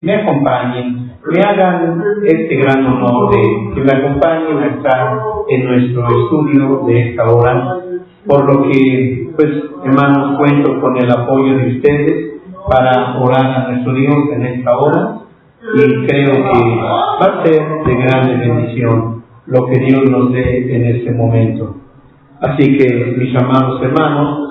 me acompañen, me hagan este gran honor de que me acompañen a estar en nuestro estudio de esta hora, por lo que, pues, hermanos, cuento con el apoyo de ustedes para orar a nuestro Dios en esta hora, y creo que va a ser de grande bendición lo que Dios nos dé en este momento. Así que, mis amados hermanos,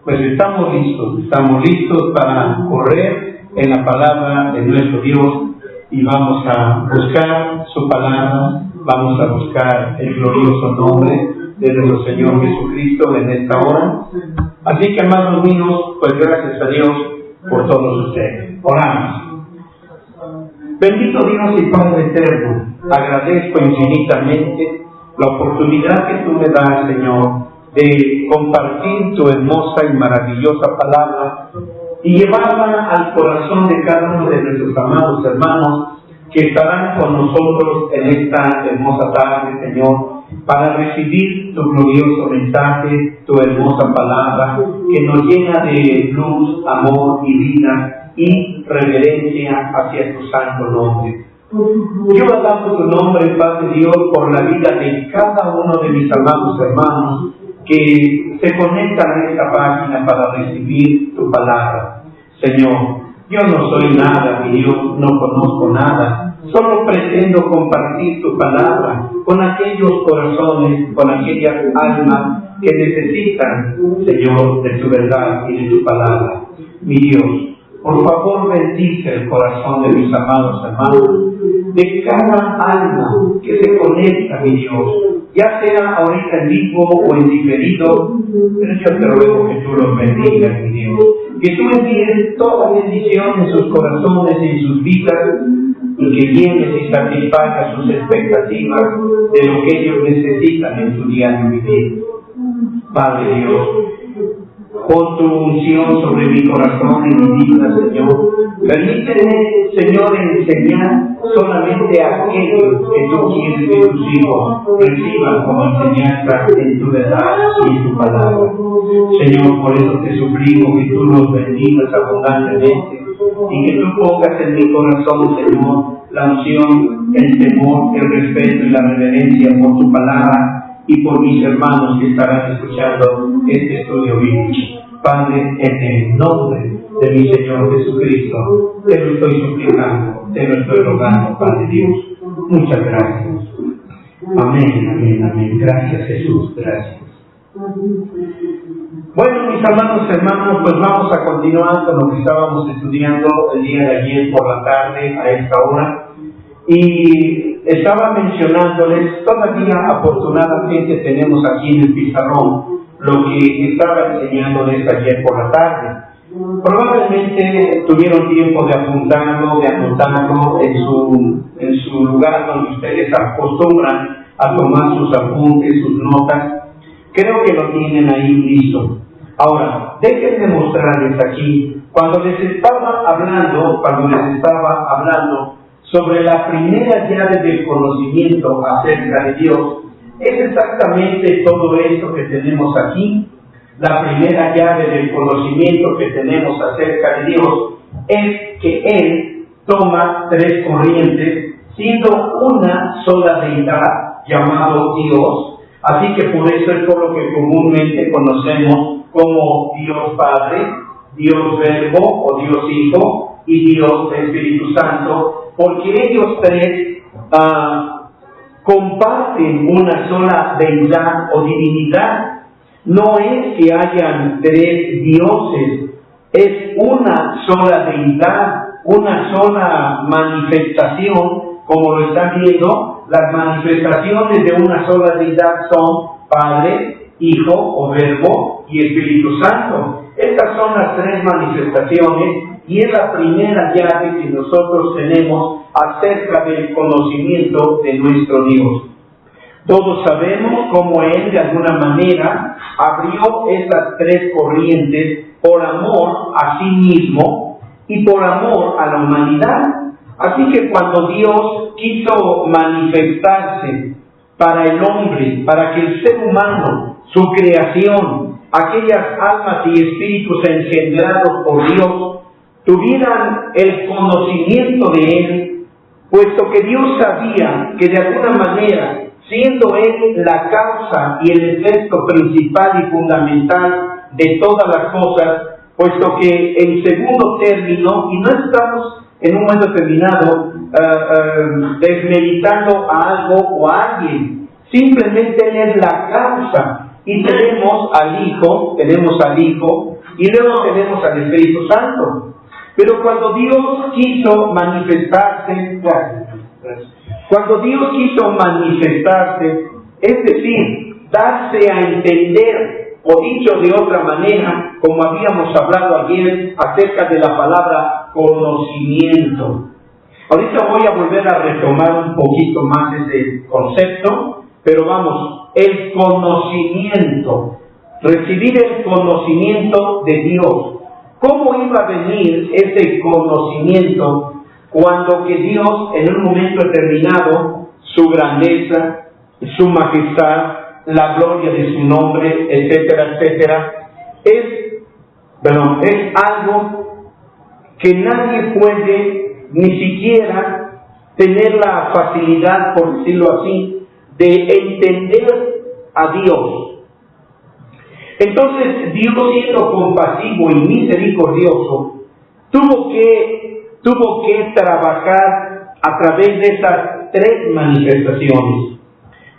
pues estamos listos para correr en la palabra de nuestro Dios, y vamos a buscar su palabra, vamos a buscar el glorioso nombre de nuestro Señor Jesucristo en esta hora. Así que, amados míos, pues gracias a Dios por todos ustedes. Oramos. Bendito Dios y Padre eterno, agradezco infinitamente la oportunidad que tú me das, Señor, de compartir tu hermosa y maravillosa palabra y llevarla al corazón de cada uno de nuestros amados hermanos que estarán con nosotros en esta hermosa tarde, Señor, para recibir tu glorioso mensaje, tu hermosa palabra que nos llena de luz, amor y vida y reverencia hacia tu santo nombre. Yo alabo tu nombre, Padre Dios, por la vida de cada uno de mis amados hermanos que se conectan a esta página para recibir tu palabra. Señor, yo no soy nada, mi Dios, no conozco nada, solo pretendo compartir tu palabra con aquellos corazones, con aquellas almas que necesitan, Señor, de tu verdad y de tu palabra. Mi Dios, por favor, bendice el corazón de mis amados hermanos, de cada alma que se conecta, mi Dios, ya sea ahorita en vivo o en diferido, pero yo te ruego que tú los bendigas, mi Dios, que tú envíes toda bendición en sus corazones y en sus vidas, y que llenes y satisfagas sus expectativas de lo que ellos necesitan en su diario vivir. Padre Dios, pon tu unción sobre mi corazón y mi vida, Señor. Permíteme, Señor, enseñar solamente a aquellos que tú quieres que tus hijos reciban como enseñanza en tu verdad y en tu palabra. Señor, por eso te suplico que tú los bendigas abundantemente y que tú pongas en mi corazón, Señor, la unción, el temor, el respeto y la reverencia por tu palabra y por mis hermanos que estarán escuchando este estudio bíblico. Padre, en el nombre de mi Señor Jesucristo, te lo estoy suplicando, te lo estoy rogando, Padre Dios. Muchas gracias. Amén, amén, amén. Gracias, Jesús, gracias. Bueno, mis amados hermanos, pues vamos a continuar con lo que estábamos estudiando el día de ayer por la tarde a esta hora. Y estaba mencionándoles, todavía afortunadamente tenemos aquí en el pizarrón lo que estaba enseñándoles ayer por la tarde. Probablemente tuvieron tiempo de apuntarlo, de anotarlo en su lugar donde ustedes acostumbran a tomar sus apuntes, sus notas. Creo que lo tienen ahí listo. Ahora, déjenme mostrarles aquí, cuando les estaba hablando sobre la primera llave del conocimiento acerca de Dios, es exactamente todo esto que tenemos aquí. La primera llave del conocimiento que tenemos acerca de Dios es que Él toma tres corrientes, siendo una sola deidad llamado Dios. Así que por eso es por lo que comúnmente conocemos como Dios Padre, Dios Verbo o Dios Hijo y Dios Espíritu Santo, porque ellos tres comparten una sola deidad o divinidad. No es que hayan tres dioses, es una sola deidad, una sola manifestación. Como lo están viendo, las manifestaciones de una sola deidad son Padre, Hijo o Verbo y Espíritu Santo. Estas son las tres manifestaciones y es la primera llave que nosotros tenemos acerca del conocimiento de nuestro Dios. Todos sabemos cómo Él de alguna manera abrió esas tres corrientes por amor a sí mismo y por amor a la humanidad. Así que cuando Dios quiso manifestarse para el hombre, para que el ser humano, su creación, aquellas almas y espíritus engendrados por Dios, tuvieran el conocimiento de Él, puesto que Dios sabía que de alguna manera, siendo Él la causa y el efecto principal y fundamental de todas las cosas, puesto que en segundo término, y no estamos en un momento determinado desmeritando a algo o a alguien, simplemente Él es la causa, y tenemos al Hijo, y luego tenemos al Espíritu Santo. Pero cuando Dios quiso manifestarse, es decir, darse a entender, o dicho de otra manera, como habíamos hablado ayer acerca de la palabra conocimiento. Ahorita voy a volver a retomar un poquito más ese concepto, pero vamos, el conocimiento, recibir el conocimiento de Dios. ¿Cómo iba a venir ese conocimiento cuando que Dios en un momento determinado, su grandeza, su majestad, la gloria de su nombre, etcétera, etcétera, es algo que nadie puede ni siquiera tener la facilidad, por decirlo así, de entender a Dios? Entonces Dios, siendo compasivo y misericordioso, tuvo que trabajar a través de esas tres manifestaciones.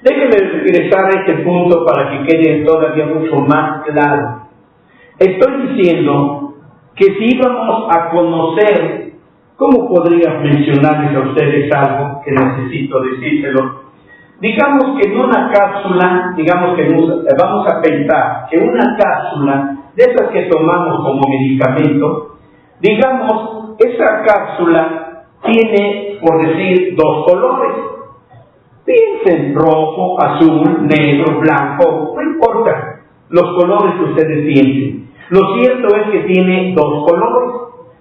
Déjenme regresar a este punto para que quede todavía mucho más claro. Estoy diciendo que si íbamos a conocer, ¿cómo podría mencionarles a ustedes algo que necesito decírselo? Digamos que en una cápsula, vamos a pensar que una cápsula de esas que tomamos como medicamento, digamos, esa cápsula tiene, por decir, dos colores. Piensen rojo, azul, negro, blanco, no importa los colores que ustedes piensen. Lo cierto es que tiene dos colores.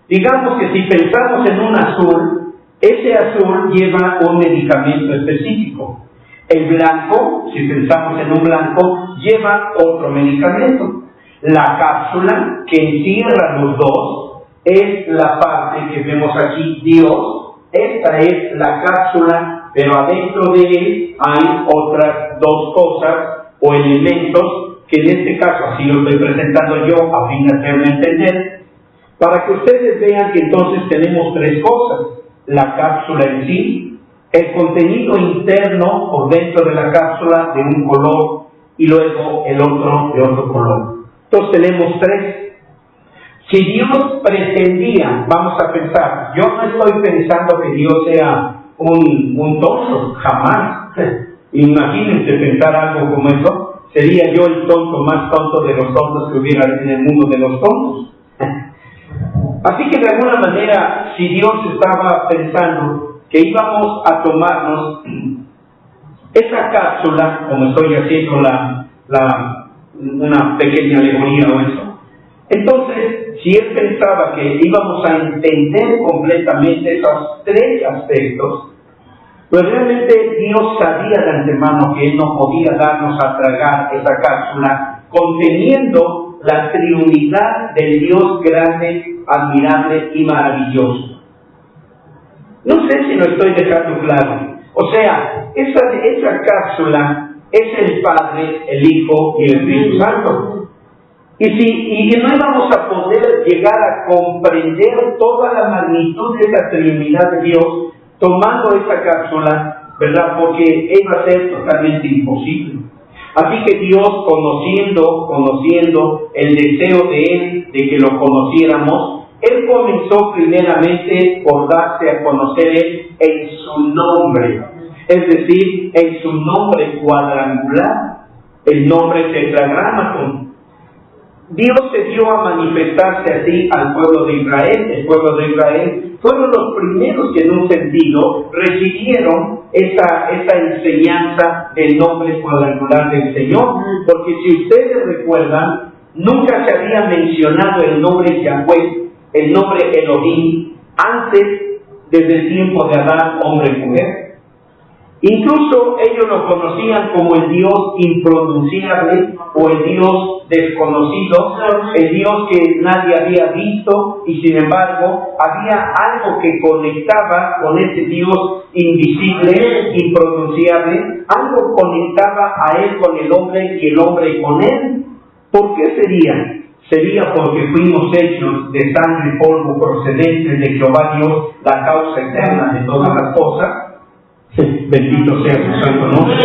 Digamos que si pensamos en un azul, ese azul lleva un medicamento específico. El blanco, si pensamos en un blanco, lleva otro medicamento. La cápsula que encierra los dos es la parte que vemos aquí, Dios. Esta es la cápsula, pero adentro de él hay otras dos cosas o elementos que en este caso así lo estoy presentando yo a fin de hacerme entender, para que ustedes vean que entonces tenemos tres cosas: la cápsula en sí, el contenido interno por dentro de la cápsula de un color y luego el otro de otro color. Entonces tenemos tres. Si Dios pretendía, vamos a pensar, yo no estoy pensando que Dios sea un tonto, jamás. Imagínense pensar algo como eso, sería yo el tonto más tonto de los tontos que hubiera en el mundo de los tontos. Así que de alguna manera, si Dios estaba pensando que íbamos a tomarnos esa cápsula, como estoy haciendo una pequeña alegoría o eso, entonces, si Él pensaba que íbamos a entender completamente esos tres aspectos, pues realmente Dios sabía de antemano que Él no podía darnos a tragar esa cápsula conteniendo la triunidad del Dios grande, admirable y maravilloso. No sé si lo estoy dejando claro. O sea, esa cápsula es el Padre, el Hijo y el Espíritu Santo. Y no íbamos a poder llegar a comprender toda la magnitud de esa Trinidad de Dios tomando esa cápsula, ¿verdad? Porque iba a ser totalmente imposible. Así que Dios, conociendo el deseo de Él de que lo conociéramos, Él comenzó primeramente por darse a conocer en su nombre, es decir, en su nombre cuadrangular, el nombre tetragrámaton. Dios se dio a manifestarse así al pueblo de Israel. El pueblo de Israel fueron los primeros que en un sentido recibieron esa enseñanza del nombre cuadrangular del Señor, porque si ustedes recuerdan, nunca se había mencionado el nombre Yahweh, el nombre Elohim, antes, desde el tiempo de Adán, hombre y mujer. Incluso ellos lo conocían como el Dios impronunciable o el Dios desconocido, el Dios que nadie había visto, y sin embargo había algo que conectaba con ese Dios invisible, impronunciable, algo conectaba a él con el hombre y el hombre con él. ¿Por qué sería? Sería porque fuimos hechos de sangre y polvo procedentes de Jehová Dios, la causa eterna de todas las cosas. Bendito sea su santo nombre.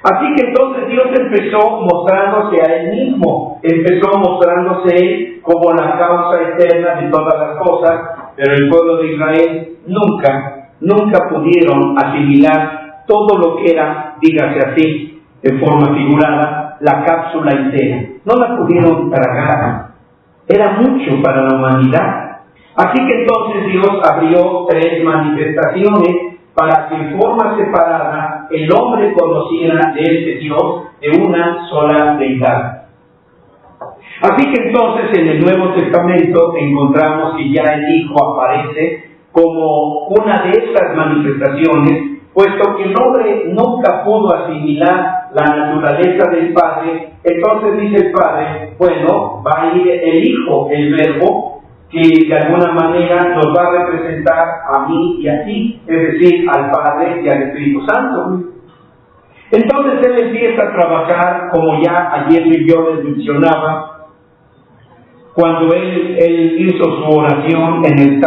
Así que entonces Dios empezó mostrándose a Él mismo, empezó mostrándose como la causa eterna de todas las cosas, pero el pueblo de Israel nunca pudieron asimilar todo lo que era, dígase así, de forma figurada, la cápsula entera. No la pudieron tragar. Era mucho para la humanidad. Así que entonces Dios abrió 3 manifestaciones para que en forma separada el hombre conociera de este Dios de una sola deidad. Así que entonces en el Nuevo Testamento encontramos que ya el Hijo aparece como una de estas manifestaciones, puesto que el hombre nunca pudo asimilar la naturaleza del Padre. Entonces dice el Padre, bueno, va a ir el Hijo, el Verbo, que de alguna manera nos va a representar a mí y a ti, es decir, al Padre y al Espíritu Santo. Entonces Él empieza a trabajar, como ya ayer yo les mencionaba, cuando él hizo su oración en el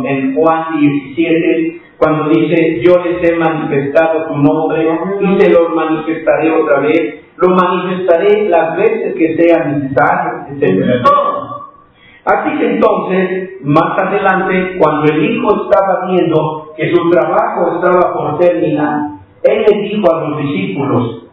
en Juan 17, cuando dice, yo les he manifestado tu nombre y te lo manifestaré otra vez, lo manifestaré las veces que sea necesario, etc. Así que entonces, más adelante, cuando el Hijo estaba viendo que su trabajo estaba por terminar, Él le dijo a los discípulos,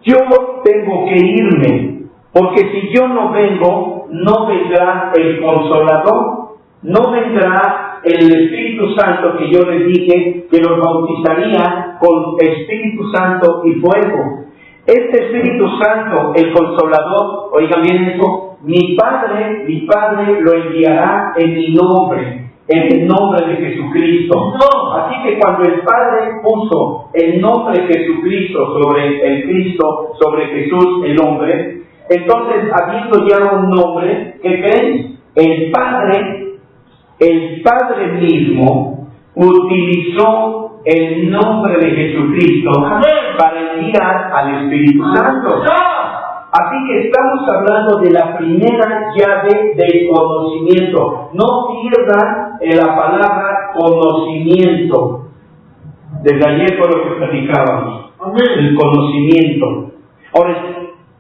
yo tengo que irme, porque si yo no vengo, no vendrá el Consolador, no vendrá el Espíritu Santo que yo les dije que los bautizaría con Espíritu Santo y fuego. Este Espíritu Santo, el Consolador, oigan bien esto, mi Padre lo enviará en mi nombre, en el nombre de Jesucristo. Así que cuando el Padre puso el nombre de Jesucristo sobre el Cristo, sobre Jesús el hombre, entonces habiendo ya un nombre, ¿qué creen? El Padre mismo utilizó el nombre de Jesucristo para enviar al Espíritu Santo. Así que estamos hablando de la primera llave del conocimiento. No pierdan la palabra conocimiento. Desde ayer fue lo que platicábamos. El conocimiento. Ahora,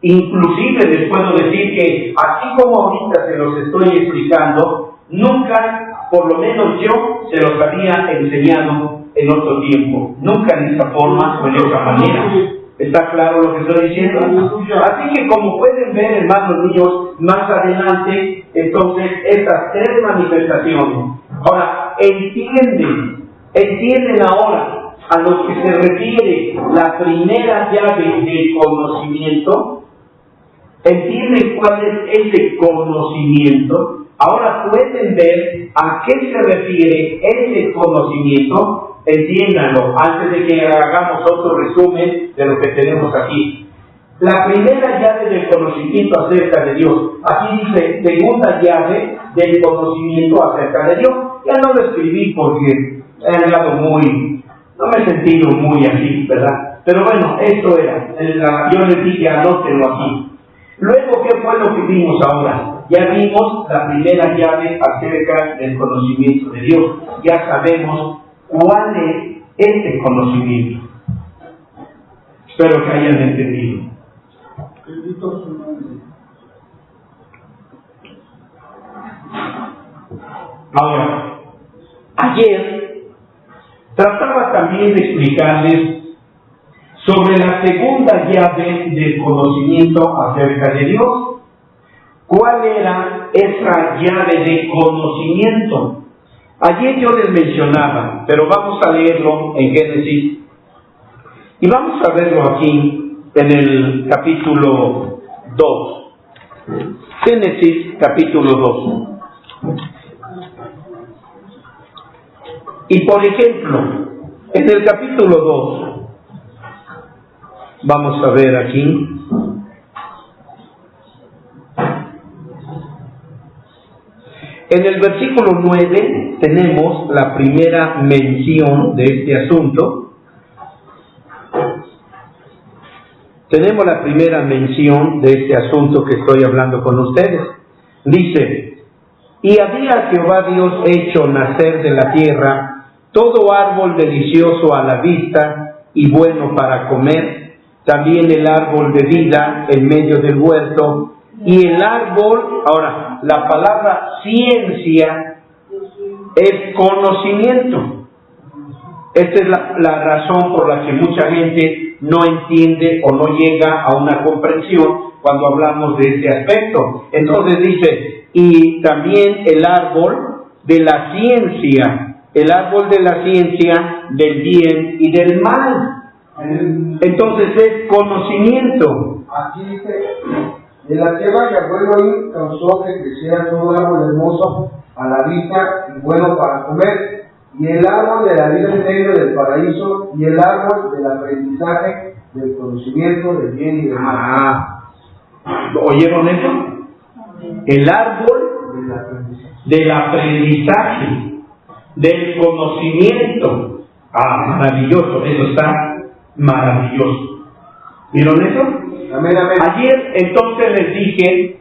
inclusive les puedo decir que así como ahorita se los estoy explicando, nunca, por lo menos yo, se los había enseñado en otro tiempo. Nunca en esa forma o en otra manera. ¿Está claro lo que estoy diciendo? Así que como pueden ver, hermanos míos, más adelante, entonces, estas 3 manifestaciones. Ahora, entienden ahora a lo que se refiere la primera llave del conocimiento. ¿Entienden cuál es ese conocimiento? Ahora pueden ver a qué se refiere ese conocimiento. Entiéndanlo, antes de que hagamos otro resumen de lo que tenemos aquí. La primera llave del conocimiento acerca de Dios. Aquí dice, segunda llave del conocimiento acerca de Dios. Ya no lo escribí porque he hablado no me he sentido muy así, ¿verdad? Pero bueno, esto era. Yo les dije, anótenlo aquí. Luego, ¿qué fue lo que vimos ahora? Ya vimos la primera llave acerca del conocimiento de Dios. Ya sabemos cuál es este conocimiento. Espero que hayan entendido. Ahora, ayer trataba también de explicarles sobre la segunda llave del conocimiento acerca de Dios. ¿Cuál era esa llave de conocimiento? Ayer yo les mencionaba, pero vamos a leerlo en Génesis. Y vamos a verlo aquí en el capítulo 2. Génesis capítulo 2. Y por ejemplo, En el capítulo 2, vamos a ver aquí. En el versículo 9 tenemos la primera mención de este asunto. Tenemos la primera mención de este asunto que estoy hablando con ustedes. Dice: y había Jehová Dios hecho nacer de la tierra todo árbol delicioso a la vista y bueno para comer, también el árbol de vida en medio del huerto, y el árbol, ahora, la palabra ciencia es conocimiento. Esta es la razón por la que mucha gente no entiende o no llega a una comprensión cuando hablamos de este aspecto. Entonces dice, y también el árbol de la ciencia, el árbol de la ciencia del bien y del mal. Entonces es conocimiento. Aquí dice: de la tierra Yahweh Elohim causó que creciera todo árbol hermoso a la vista y bueno para comer, y el árbol de la vida en medio del paraíso, y el árbol del aprendizaje del conocimiento del bien y del mal. ¿Oyeron eso? El árbol del aprendizaje, del conocimiento. Maravilloso, eso está maravilloso. ¿Vieron eso? Amén, amén. Ayer entonces les dije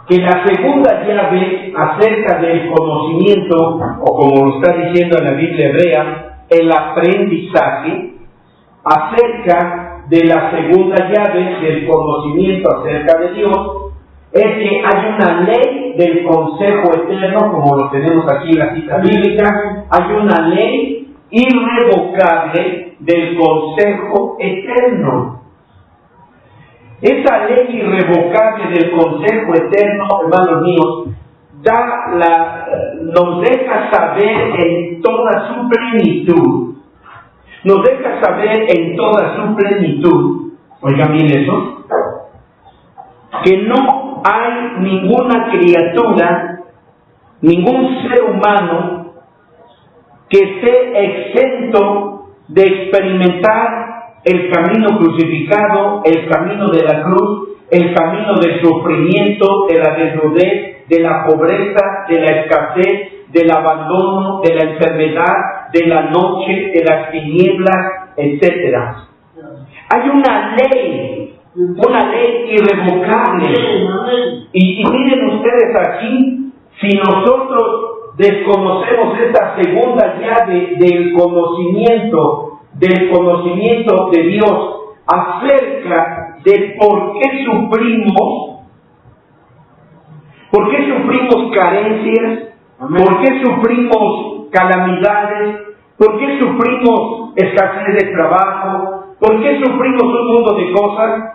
que la segunda llave acerca del conocimiento, o como lo está diciendo en la Biblia hebrea, el aprendizaje, acerca de la segunda llave del conocimiento acerca de Dios, es que hay una ley del consejo eterno, como lo tenemos aquí en la cita bíblica, hay una ley irrevocable del consejo eterno. Esa ley irrevocable del consejo eterno, hermanos míos, nos deja saber en toda su plenitud, oigan bien eso, que no hay ninguna criatura, ningún ser humano que esté exento de experimentar el camino crucificado, el camino de la cruz, el camino del sufrimiento, de la desnudez, de la pobreza, de la escasez, del abandono, de la enfermedad, de la noche, de las tinieblas, etc. Hay una ley irrevocable. Y miren ustedes aquí, si nosotros desconocemos esta segunda llave del conocimiento de Dios acerca de por qué sufrimos carencias, por qué sufrimos calamidades, por qué sufrimos escasez de trabajo, por qué sufrimos un mundo de cosas,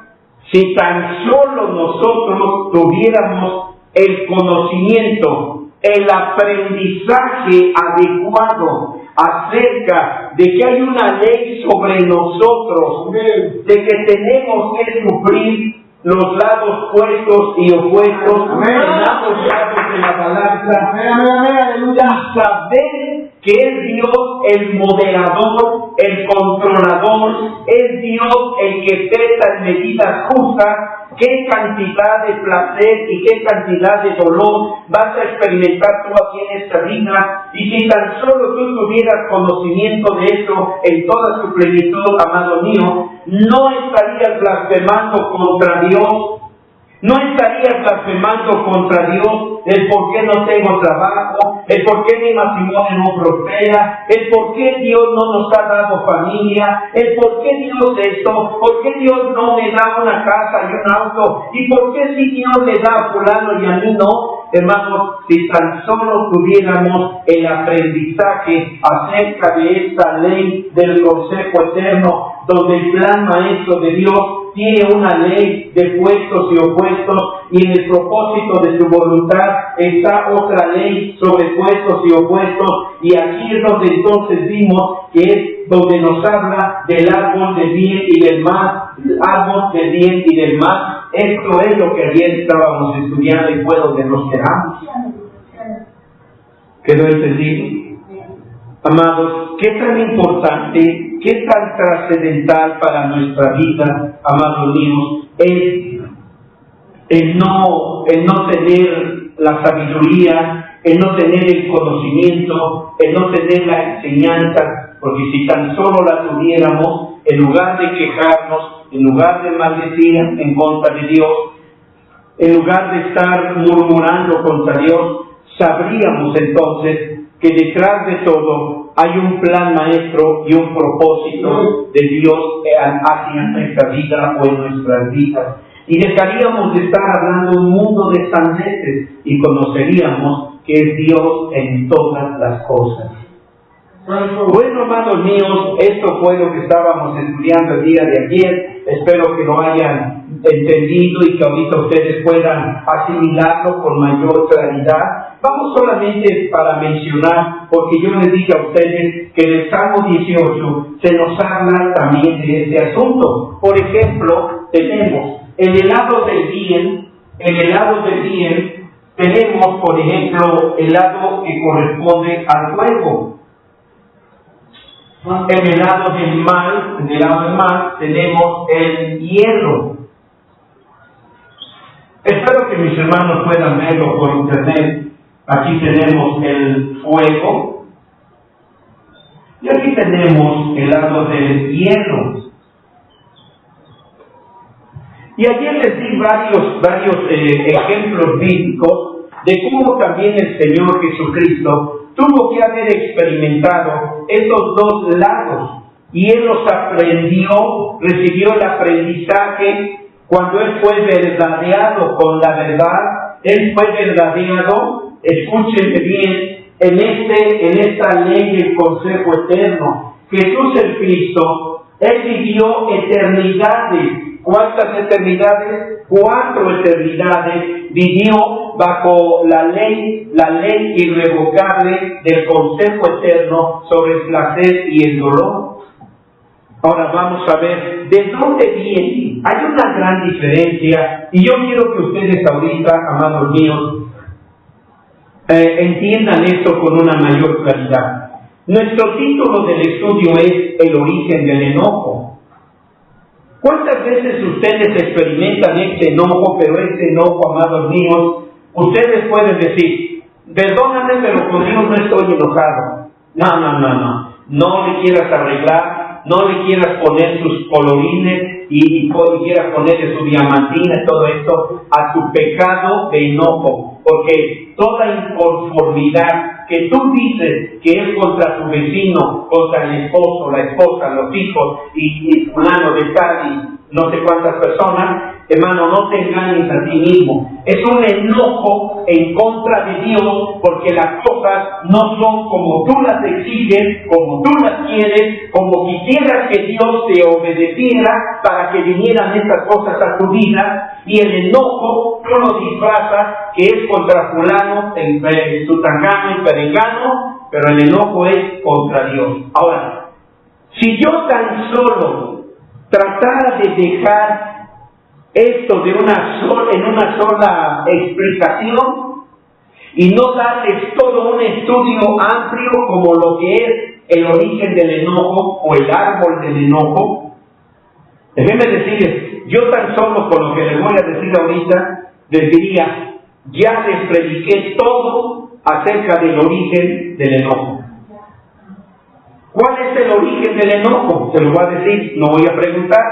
si tan solo nosotros tuviéramos el conocimiento, el aprendizaje adecuado acerca de que hay una ley sobre nosotros, de que tenemos que sufrir los lados puestos y opuestos, en ambos lados de la balanza, y saber que es Dios el moderador, el controlador, es Dios el que pesa en medidas justas, qué cantidad de placer y qué cantidad de dolor vas a experimentar tú aquí en esta vida. Y si tan solo tú tuvieras conocimiento de eso en toda su plenitud, amado mío, no estarías blasfemando contra Dios. No estarías blasfemando contra Dios el por qué no tengo trabajo, el por qué mi matrimonio no prospera, el por qué Dios no nos ha dado familia, el por qué Dios esto, por qué Dios no me da una casa y un auto, y por qué si Dios le da a fulano y a mí no. Hermanos, si tan solo tuviéramos el aprendizaje acerca de esta ley del consejo eterno, donde el plan maestro de Dios tiene una ley de puestos y opuestos, y en el propósito de su voluntad está otra ley sobre puestos y opuestos, y aquí es donde entonces vimos que es donde nos habla del árbol del bien y del mal, el árbol del bien y del mal. Esto es lo que ayer estábamos estudiando y fue donde nos quedamos. ¿Quedó entendido? Amados, qué tan importante, qué tan trascendental para nuestra vida, amados míos, es el no tener la sabiduría, el no tener el conocimiento, el no tener la enseñanza, porque si tan solo la tuviéramos, en lugar de quejarnos, en lugar de maldecir en contra de Dios, en lugar de estar murmurando contra Dios, sabríamos entonces que detrás de todo hay un plan maestro y un propósito de Dios hacia nuestra vida o en nuestras vidas. Y dejaríamos de estar hablando un mundo de sandeces y conoceríamos que es Dios en todas las cosas. Bueno, hermanos míos, esto fue lo que estábamos estudiando el día de ayer. Espero que lo hayan entendido y que ahorita ustedes puedan asimilarlo con mayor claridad. Vamos solamente para mencionar, porque yo les dije a ustedes que en el Salmo 18 se nos habla también de este asunto. Por ejemplo, tenemos en el lado del bien, tenemos, por ejemplo, el lado que corresponde al fuego. En el lado del mal, tenemos el hierro. Espero que mis hermanos puedan verlo por internet. Aquí tenemos el fuego y aquí tenemos el lado del hierro. Y ayer les di varios ejemplos bíblicos de cómo también el Señor Jesucristo tuvo que haber experimentado esos dos lados, y Él los aprendió, recibió el aprendizaje cuando Él fue verdadeado con la verdad. Él fue verdadeado, escúchenme bien, en esta ley del consejo eterno. Jesús el Cristo, Él vivió eternidades. ¿Cuántas eternidades? 4 eternidades vivió bajo la ley irrevocable del consejo eterno sobre el placer y el dolor. Ahora vamos a ver de dónde viene. Hay una gran diferencia, y yo quiero que ustedes ahorita, amados míos, entiendan esto con una mayor claridad. Nuestro título del estudio es el origen del enojo. ¿Cuántas veces ustedes experimentan este enojo? Pero este enojo, amados míos, ustedes pueden decir, perdóname, pero con Dios no estoy enojado. No. No le quieras arreglar, no le quieras poner sus colorines y quieras ponerle su diamantina y todo esto a tu pecado de enojo. Porque toda inconformidad que tú dices que es contra tu vecino, contra el esposo, la esposa, los hijos y fulano de tal y no sé cuántas personas, hermano, no te engañes a ti mismo. Es un enojo en contra de Dios porque las cosas no son como tú las exiges, como tú las quieres, como quisieras que Dios te obedeciera para que vinieran estas cosas a tu vida. Y el enojo tú lo disfrazas que es contra fulano, el sutangano, el perengano, pero el enojo es contra Dios. Ahora, si yo tan solo tratara de dejar esto en una sola explicación y no darles todo un estudio amplio como lo que es el origen del enojo o el árbol del enojo, déjenme decirles, yo tan solo con lo que les voy a decir ahorita, les diría, ya les prediqué todo acerca del origen del enojo. ¿Cuál es el origen del enojo? Se lo voy a decir, no voy a preguntar.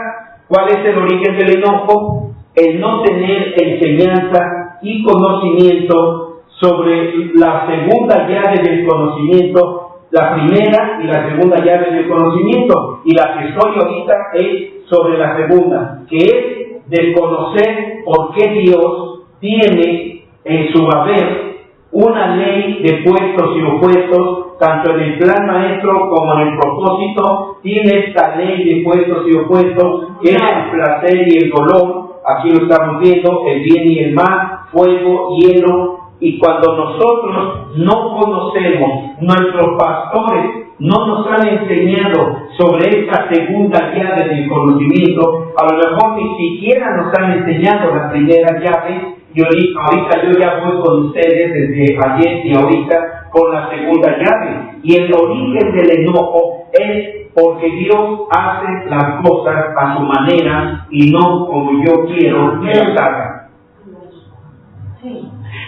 ¿Cuál es el origen del enojo? El no tener enseñanza y conocimiento sobre la segunda llave del conocimiento, la primera y la segunda llave del conocimiento. Y la que estoy ahorita es sobre la segunda, que es de conocer por qué Dios tiene en su haber una ley de puestos y opuestos, tanto en el plan maestro como en el propósito. Tiene esta ley de puestos y opuestos, que es el placer y el dolor. Aquí lo estamos viendo, el bien y el mal, fuego, hielo. Y cuando nosotros no conocemos, nuestros pastores no nos han enseñado sobre esta segunda llave del conocimiento, a lo mejor ni siquiera nos han enseñado la primera llave, y ahorita yo ya voy con ustedes desde ayer y ahorita con la segunda llave. Y el origen del enojo es porque Dios hace las cosas a su manera y no como yo quiero que las haga.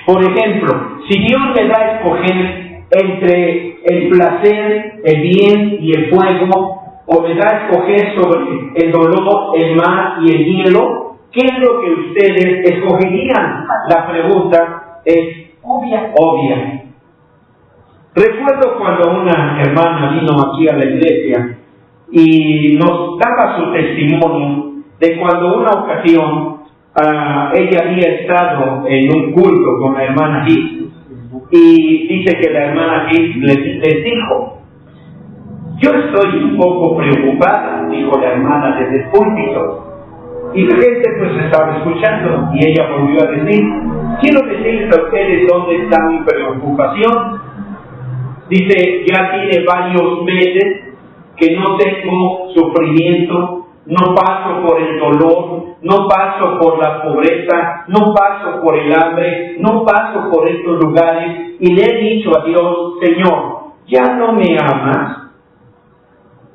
Por ejemplo, si Dios me da a escoger entre el placer, el bien y el fuego, o me da a escoger sobre el dolor, el mar y el hielo, ¿qué es lo que ustedes escogerían? La pregunta es obvia. Recuerdo cuando una hermana vino aquí a la iglesia y nos daba su testimonio de cuando una ocasión ella había estado en un culto con la hermana Gis, y dice que la hermana Gis les dijo: yo estoy un poco preocupada, dijo la hermana desde el púlpito, y la gente pues estaba escuchando, y ella volvió a decir: quiero decirles a ustedes dónde está mi preocupación. Dice: ya tiene varios meses que no tengo sufrimiento, no paso por el dolor, no paso por la pobreza, no paso por el hambre, no paso por estos lugares, y le he dicho a Dios: Señor, ¿ya no me amas?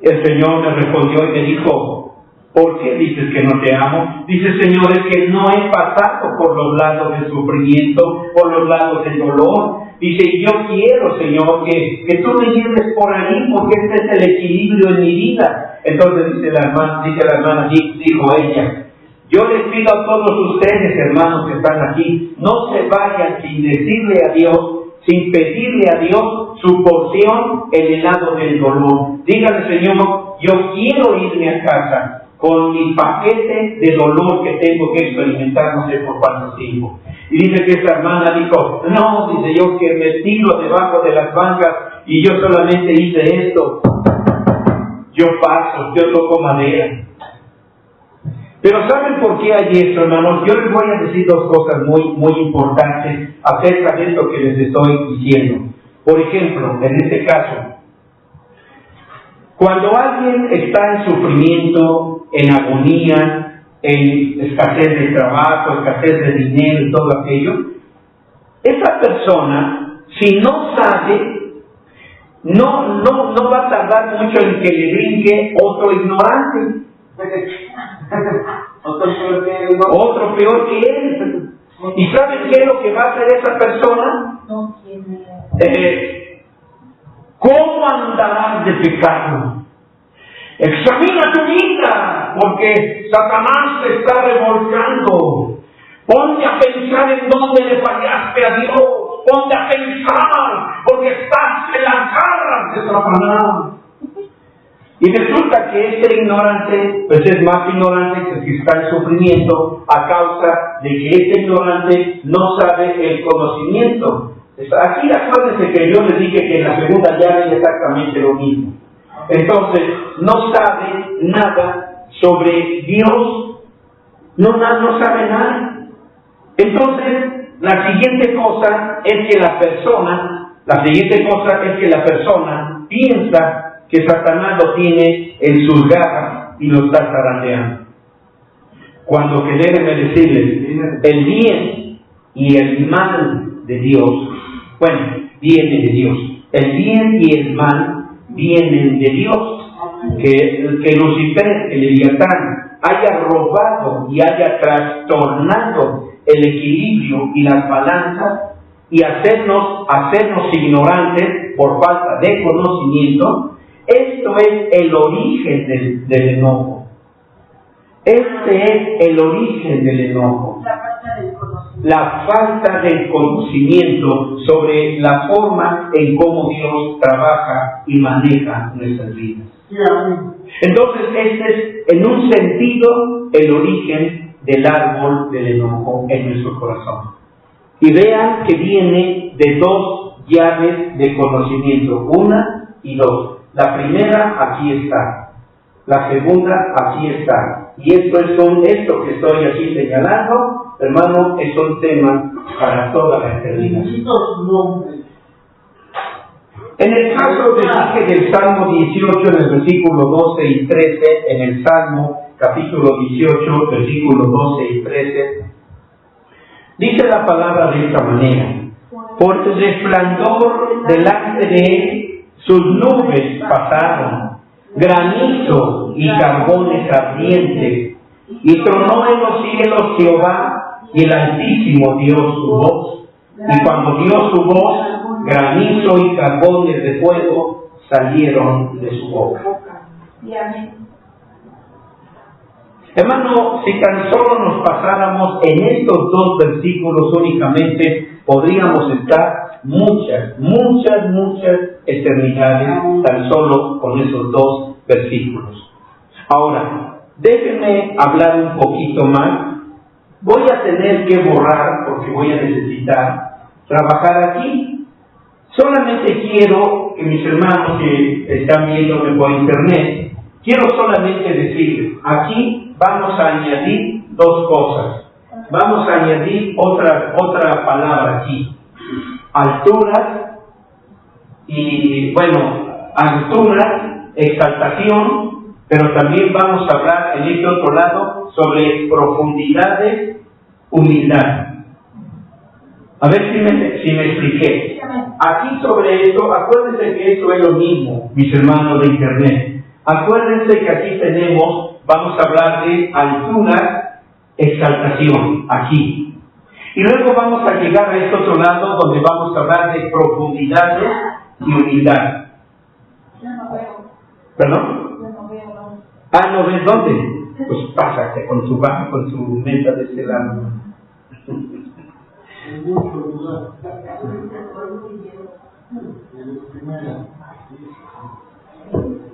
El Señor me respondió y me dijo: ¿por qué dices que no te amo? Dice: Señor, es que no he pasado por los lados del sufrimiento, por los lados del dolor. Dice: yo quiero, Señor, que tú me lleves por ahí, porque este es el equilibrio en mi vida. Entonces dice la hermana, dijo ella: yo les pido a todos ustedes, hermanos que están aquí, no se vayan sin decirle a Dios, sin pedirle a Dios su porción en el lado del dolor. Dígale: Señor, yo quiero irme a casa con mi paquete de dolor que tengo que experimentar no sé por cuánto tiempo. Y dice que esta hermana dijo: no, dice, yo que me tiro debajo de las bancas y yo solamente hice esto. Yo paso, yo toco madera. Pero ¿saben por qué hay esto, hermanos? Yo les voy a decir dos cosas muy importantes acerca de esto que les estoy diciendo. Por ejemplo, en este caso, cuando alguien está en sufrimiento, en agonía, en escasez de trabajo, escasez de dinero y todo aquello, esa persona, si no sabe, no va a tardar mucho en que le brinque otro ignorante. Otro peor que él. ¿Y saben qué es lo que va a hacer esa persona? ¿Cómo andarás de pecado? Examina tu vida, porque Satanás te está revolcando. Ponte a pensar en dónde le fallaste a Dios. Ponte a pensar, porque estás en las garras de Satanás. Y resulta que este ignorante, pues es más ignorante que el que está en sufrimiento a causa de que este ignorante no sabe el conocimiento. Aquí acuérdense que yo les dije que en la segunda llave es exactamente lo mismo. Entonces, no sabe nada sobre Dios, no sabe nada. Entonces, la siguiente cosa es que la persona piensa que Satanás lo tiene en sus garras y lo está zarandeando. Cuando que déjenme decirles, el bien y el mal de Dios, viene de Dios. El bien y el mal vienen de Dios. Que Lucifer, el Leviatán, haya robado y haya trastornado el equilibrio y las balanzas y hacernos ignorantes por falta de conocimiento. Esto es el origen del enojo. Este es el origen del enojo. La falta del conocimiento sobre la forma en cómo Dios trabaja y maneja nuestras vidas. Entonces, este es, en un sentido, el origen del árbol del enojo en nuestro corazón. Y vean que viene de dos llaves de conocimiento, una y dos. La primera aquí está, la segunda aquí está. Y esto que estoy aquí señalando, hermano, es un tema para toda la eternidad. En el caso del Salmo 18, en el versículo 12 y 13, en el Salmo capítulo 18, versículos 12 y 13, dice la palabra de esta manera: por el resplandor delante de él sus nubes pasaron, granizo y carbones ardientes, y tronó en los cielos Jehová, y el Altísimo dio su voz. Y cuando dio su voz, granizo y carbones de fuego salieron de su boca. Hermano, si tan solo nos pasáramos en estos dos versículos únicamente, podríamos estar muchas eternidades tan solo con esos dos versículos. Ahora, déjenme hablar un poquito más. Voy a tener que borrar porque voy a necesitar trabajar aquí. Solamente quiero que mis hermanos que están viéndome por internet, quiero solamente decirles, aquí vamos a añadir dos cosas. Vamos a añadir otra palabra aquí. Alturas y, alturas, exaltación, pero también vamos a hablar en este otro lado sobre profundidades, humildad. A ver si me expliqué. Aquí sobre esto, acuérdense que esto es lo mismo, mis hermanos de internet. Acuérdense que aquí vamos a hablar de altura, exaltación, aquí. Y luego vamos a llegar a este otro lado donde vamos a hablar de profundidades y humildad. ¿Perdón? ¿No ves dónde? Pues pásate con tu meta de este lado.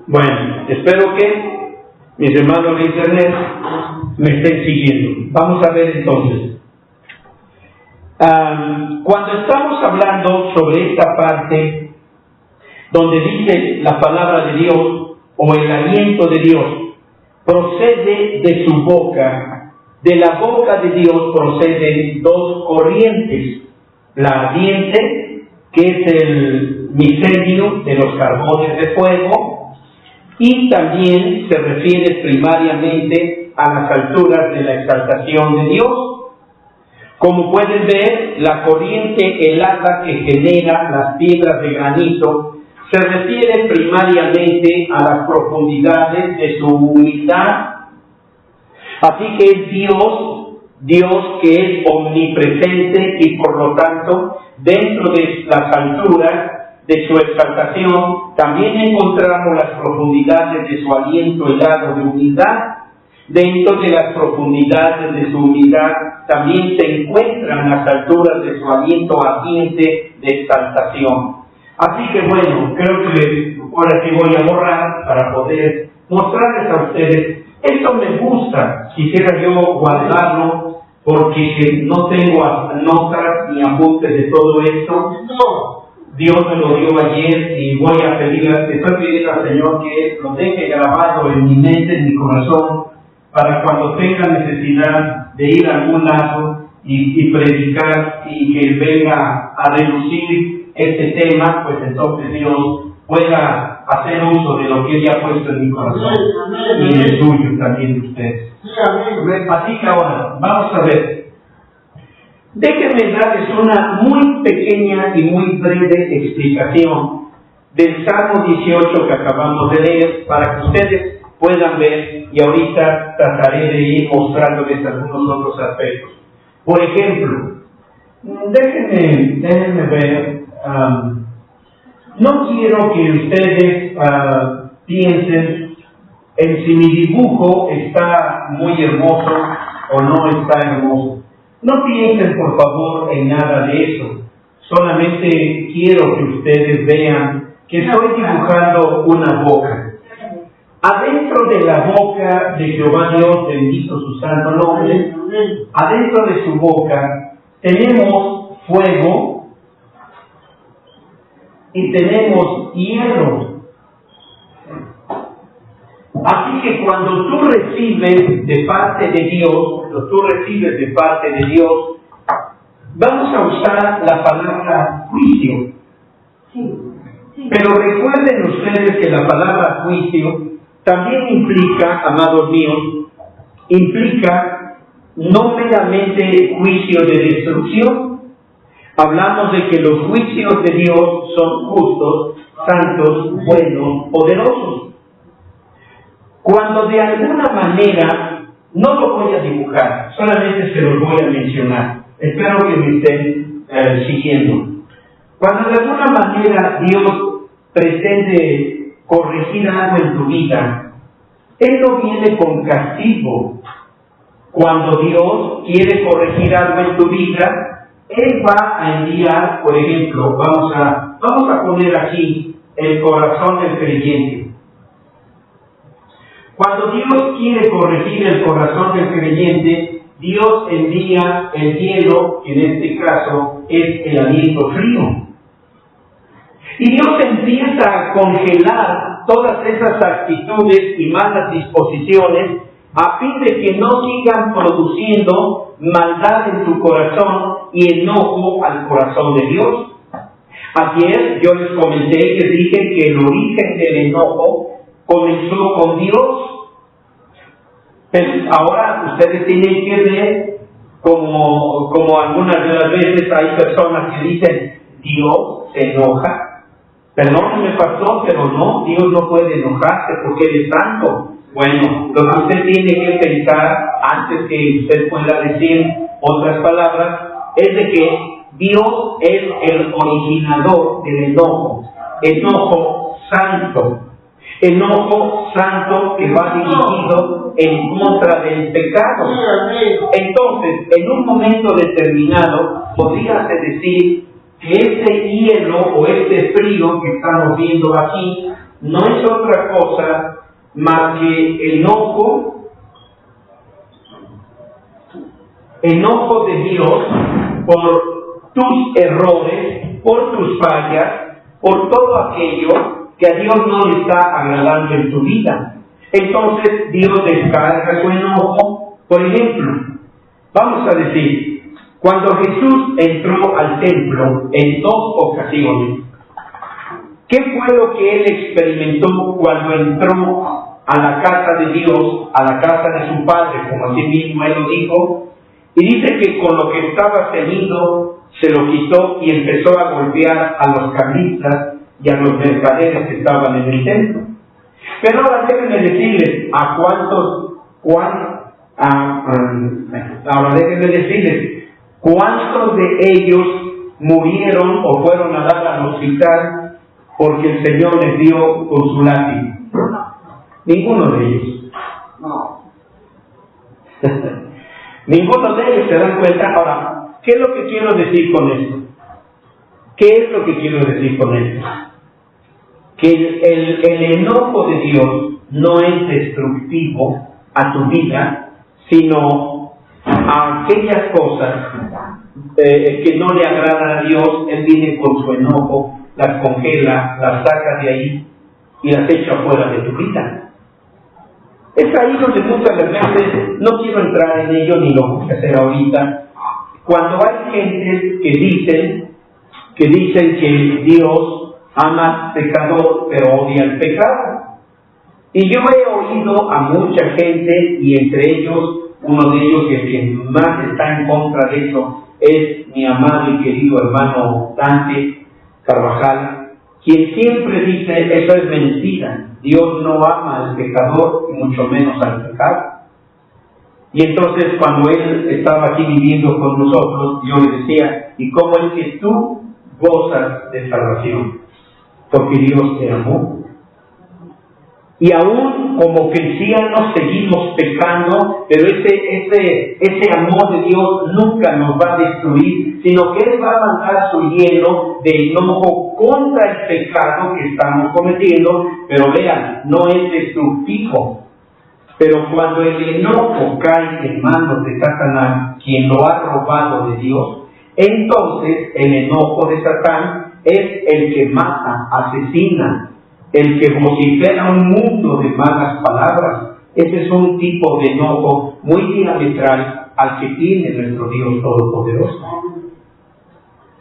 Bueno, espero que mis hermanos de internet me estén siguiendo. Vamos a ver entonces. Cuando estamos hablando sobre esta parte donde dice la palabra de Dios o el aliento de Dios procede de su boca, de la boca de Dios proceden dos corrientes, la ardiente, que es el micelio de los carbones de fuego, y también se refiere primariamente a las alturas de la exaltación de Dios. Como pueden ver, la corriente helada que genera las piedras de granizo se refiere primariamente a las profundidades de su humildad. Así que es Dios que es omnipresente y por lo tanto, dentro de las alturas de su exaltación, también encontramos las profundidades de su aliento helado de humildad. Dentro de las profundidades de su humildad también se encuentran las alturas de su aliento ardiente de exaltación. Así que creo que ahora sí voy a borrar para poder mostrarles a ustedes. Esto me gusta, quisiera yo guardarlo porque no tengo notas ni apuntes de todo esto. Dios me lo dio ayer y estoy pidiendo al Señor que lo deje grabado en mi mente, en mi corazón, para cuando tenga necesidad de ir a algún lado y predicar y que venga a relucir este tema, pues entonces Dios pueda hacer uso de lo que Él ha puesto en mi corazón y en el suyo también de ustedes. Así que ahora, vamos a ver. Déjenme darles una muy pequeña y muy breve explicación del Salmo 18 que acabamos de leer para que ustedes puedan ver, y ahorita trataré de ir mostrándoles algunos otros aspectos. Por ejemplo, déjenme ver, no quiero que ustedes piensen en si mi dibujo está muy hermoso o no está hermoso. No piensen por favor en nada de eso. Solamente quiero que ustedes vean que estoy dibujando una boca. Adentro de la boca de Jehová Dios, bendito su santo nombre, adentro de su boca tenemos fuego y tenemos hielo. Así que cuando tú recibes de parte de Dios, vamos a usar la palabra juicio. Pero recuerden ustedes que la palabra juicio también implica, amados míos, no meramente juicio de destrucción. Hablamos de que los juicios de Dios son justos santos, buenos, poderosos. Cuando de alguna manera, no lo voy a dibujar, solamente se los voy a mencionar. Espero que me estén siguiendo. Cuando de alguna manera Dios pretende corregir algo en tu vida, Él no viene con castigo. Cuando Dios quiere corregir algo en tu vida, Él va a enviar, por ejemplo, vamos a poner aquí el corazón del creyente. Cuando Dios quiere corregir el corazón del creyente, Dios envía el hielo, que en este caso es el aliento frío. Y Dios empieza a congelar todas esas actitudes y malas disposiciones a fin de que no sigan produciendo maldad en tu corazón y enojo al corazón de Dios. Ayer yo les comenté y les dije que el origen del enojo comenzó con Dios. Pero ahora ustedes tienen que ver como algunas de las veces hay personas que dicen, Dios se enoja. Perdóneme, pastor, pero no, Dios no puede enojarse porque Él es santo. Bueno, lo que usted tiene que pensar antes que usted pueda decir otras palabras es de que Dios es el originador del enojo santo. Enojo santo que va dirigido en contra del pecado. Entonces, en un momento determinado, podrías decir que este hielo o este frío que estamos viendo aquí no es otra cosa más que enojo de Dios por tus errores, por tus fallas, por todo aquello que a Dios no le está agradando en tu vida. Entonces Dios descarga su enojo. Por ejemplo, vamos a decir, cuando Jesús entró al templo en 2 ocasiones, ¿qué fue lo que Él experimentó cuando entró a la casa de Dios, a la casa de su Padre, como así mismo Él lo dijo? Y dice que con lo que estaba ceñido se lo quitó y empezó a golpear a los cambistas y a los mercaderes que estaban en el templo. Pero ahora déjenme decirles cuántos de ellos murieron o fueron a dar al hospital porque el Señor les dio con su látigo. Ninguno de ellos. No. Ninguno de ellos, ¿se dan cuenta? Ahora, ¿qué es lo que quiero decir con esto? ¿Qué es lo que quiero decir con esto? Que el enojo de Dios no es destructivo a tu vida, sino a aquellas cosas que no le agradan a Dios. Él viene con su enojo, las congela, las saca de ahí y las echa fuera de tu vida. Es ahí donde muchas veces, no quiero entrar en ello ni lo voy a hacer ahorita, cuando hay gente que dicen que Dios ama al pecador pero odia el pecado. Y yo he oído a mucha gente, y entre ellos, uno de ellos que más está en contra de eso es mi amado y querido hermano Dante Carvajal, quien siempre dice, eso es mentira, Dios no ama al pecador y mucho menos al pecado. Y entonces cuando él estaba aquí viviendo con nosotros, yo le decía, ¿y cómo es que tú gozas de salvación? Porque Dios te amó. Y aún como cristianos seguimos pecando, pero ese amor de Dios nunca nos va a destruir, sino que Él va a mandar su hielo de enojo contra el pecado que estamos cometiendo, pero vean, no es destructivo. Pero cuando el enojo cae en manos de Satanás, quien lo ha robado de Dios, entonces el enojo de Satán es el que mata, asesina, el que vocifera un mundo de malas palabras. Ese es un tipo de enojo muy diametral al que tiene nuestro Dios Todopoderoso.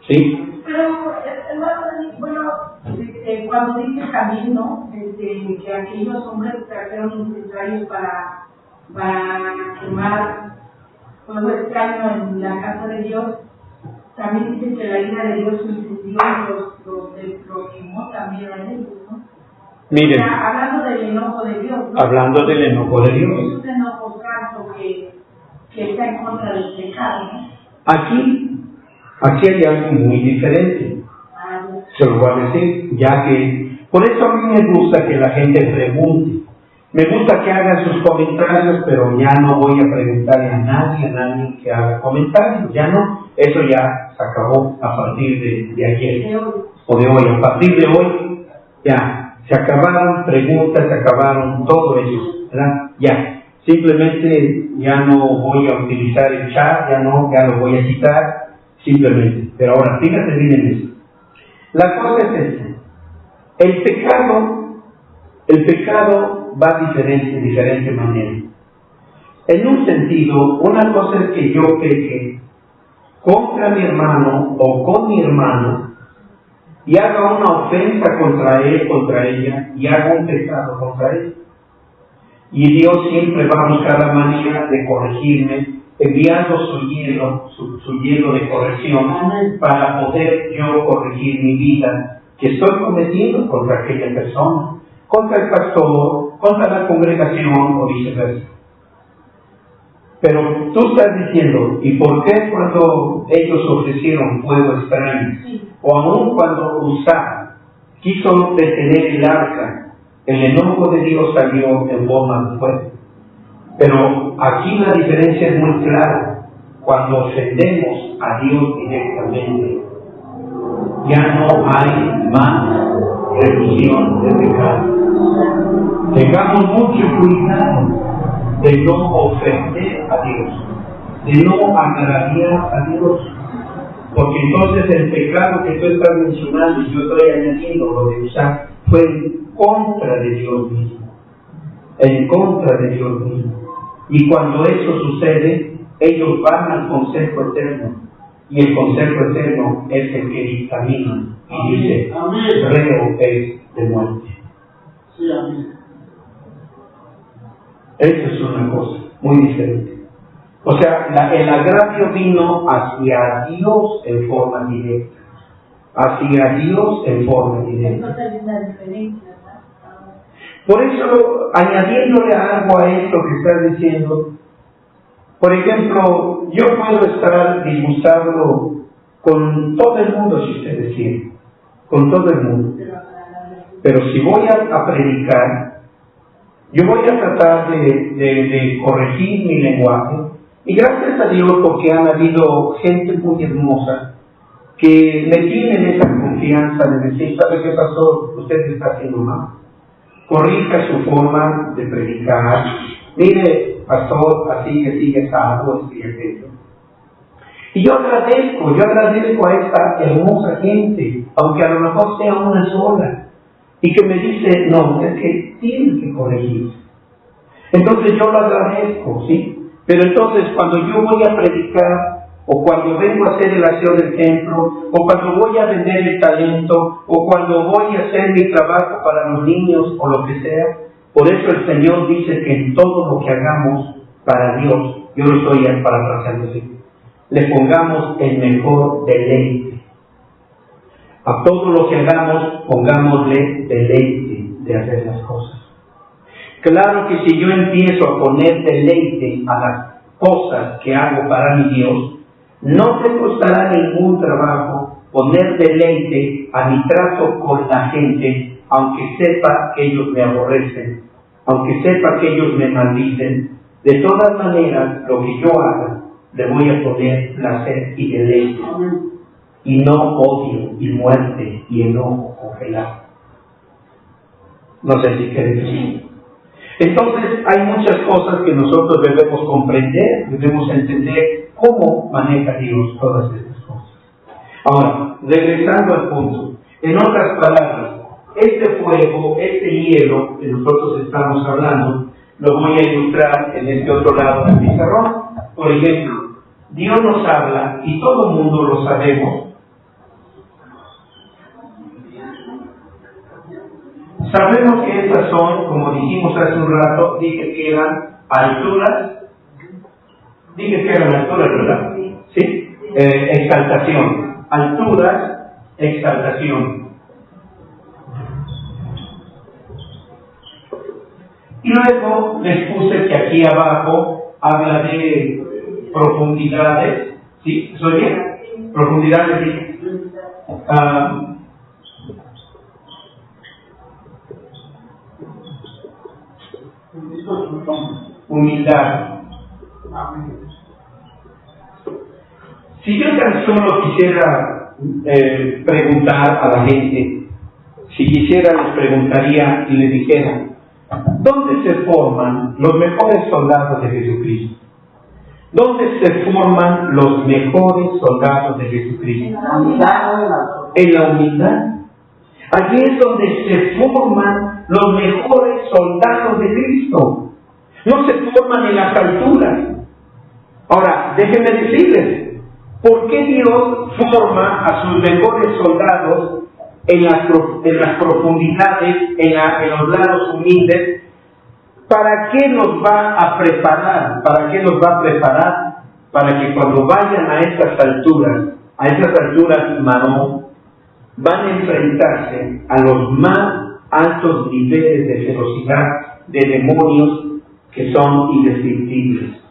¿Sí? Pero, bueno, cuando dice también, ¿no? Que aquellos hombres trajeron necesarios para quemar fuego extraño en la casa de Dios, también dicen que la ira de Dios incendió y los quemó también a ellos, ¿no? Miren, Hablando del enojo de Dios, ¿no? hablando del enojo de Dios. Es un enojo santo que está en contra del pecado, ¿no? Aquí hay algo muy diferente. Se lo voy a decir, ya que por eso a mí me gusta que la gente pregunte. Me gusta que hagan sus comentarios, pero ya no voy a preguntarle a nadie que haga comentarios. Ya no, eso ya se acabó a partir de ayer o de hoy. A partir de hoy, ya, se acabaron preguntas, se acabaron todo eso, ¿verdad? Ya, simplemente ya no voy a utilizar el chat, ya lo voy a quitar, simplemente. Pero ahora, fíjate bien en eso. La cosa es esta. El pecado va de diferente manera. En un sentido, una cosa es que yo peque contra mi hermano o con mi hermano y haga una ofensa contra él, contra ella, y haga un pecado contra él. Y Dios siempre va a buscar la manera de corregirme, enviando su hielo de corrección para poder yo corregir mi vida que estoy cometiendo contra aquella persona, contra el pastor, contra la congregación o viceversa. Pero tú estás diciendo, ¿y por qué cuando ellos ofrecieron fuego extraño? O aún cuando Uzá quiso detener el arca, el enojo de Dios salió en forma de fuego. Pero aquí la diferencia es muy clara. Cuando ofendemos a Dios directamente, ya no hay más remisión de pecado. Tengamos mucho cuidado de no ofender a Dios, de no agraviar a Dios, porque entonces el pecado que tú estás mencionando y yo estoy añadiendo lo de usar fue en contra de Dios mismo, en contra de Dios mismo. Y cuando eso sucede, ellos van al consejo eterno, y el consejo eterno es el que dictamina y dice, reo es de muerte. Sí, amén. Eso es una cosa muy diferente. O sea, el agravio vino hacia Dios en forma directa. Hacia Dios en forma directa. Entonces hay una diferencia, ¿verdad? Por eso, añadiéndole algo a esto que estás diciendo, por ejemplo, yo puedo estar disgustado con todo el mundo, si ustedes quieren, con todo el mundo. Pero si voy a predicar, yo voy a tratar de corregir mi lenguaje, y gracias a Dios porque han habido gente muy hermosa que me tienen esa confianza de decir, ¿sabe qué pasó? Usted está haciendo mal. Corrija su forma de predicar. Mire, pastor, así es algo, así es aquello. Y yo agradezco a esta hermosa gente, aunque a lo mejor sea una sola, y que me dice, no, es que tienes que corregir. Entonces yo lo agradezco, ¿sí? Pero entonces cuando yo voy a predicar, o cuando vengo a hacer el aseo del templo, o cuando voy a vender el talento, o cuando voy a hacer mi trabajo para los niños, o lo que sea, por eso el Señor dice que en todo lo que hagamos para Dios, yo lo estoy parafraseando así, le pongamos el mejor deleite. A todo lo que hagamos, pongámosle deleite de hacer las cosas. Claro que si yo empiezo a poner deleite a las cosas que hago para mi Dios, no te costará ningún trabajo poner deleite a mi trato con la gente, aunque sepa que ellos me aborrecen, aunque sepa que ellos me maldicen. De todas maneras, lo que yo haga, le voy a poner placer y deleite, y no odio y muerte y enojo congelado. No sé si quieres decir. Entonces hay muchas cosas que nosotros debemos comprender, debemos entender cómo maneja Dios todas estas cosas. Ahora, regresando al punto, en otras palabras, este fuego, este hielo que nosotros estamos hablando, lo voy a ilustrar en este otro lado del pizarrón. Por ejemplo, Dios nos habla, y todo el mundo lo sabemos. Sabemos que estas son, como dijimos hace un rato, dije que eran alturas, ¿verdad? ¿Sí? exaltación. Alturas, exaltación. Y luego les puse que aquí abajo habla de profundidades. ¿Sí? ¿Soy bien? Profundidades, sí. Humildad. Si yo tan solo quisiera preguntar a la gente, si quisiera les preguntaría y les dijera, ¿dónde se forman los mejores soldados de Jesucristo? ¿Dónde se forman los mejores soldados de Jesucristo? En la humildad. Allí es donde se forman los mejores soldados de Cristo. No se forman en las alturas. Ahora, déjenme decirles, ¿por qué Dios forma a sus mejores soldados en las profundidades, en los lados humildes? ¿Para qué los va a preparar? ¿Para qué los va a preparar? Para que cuando vayan a estas alturas marón, van a enfrentarse a los más altos niveles de ferocidad de demonios que son indescriptibles.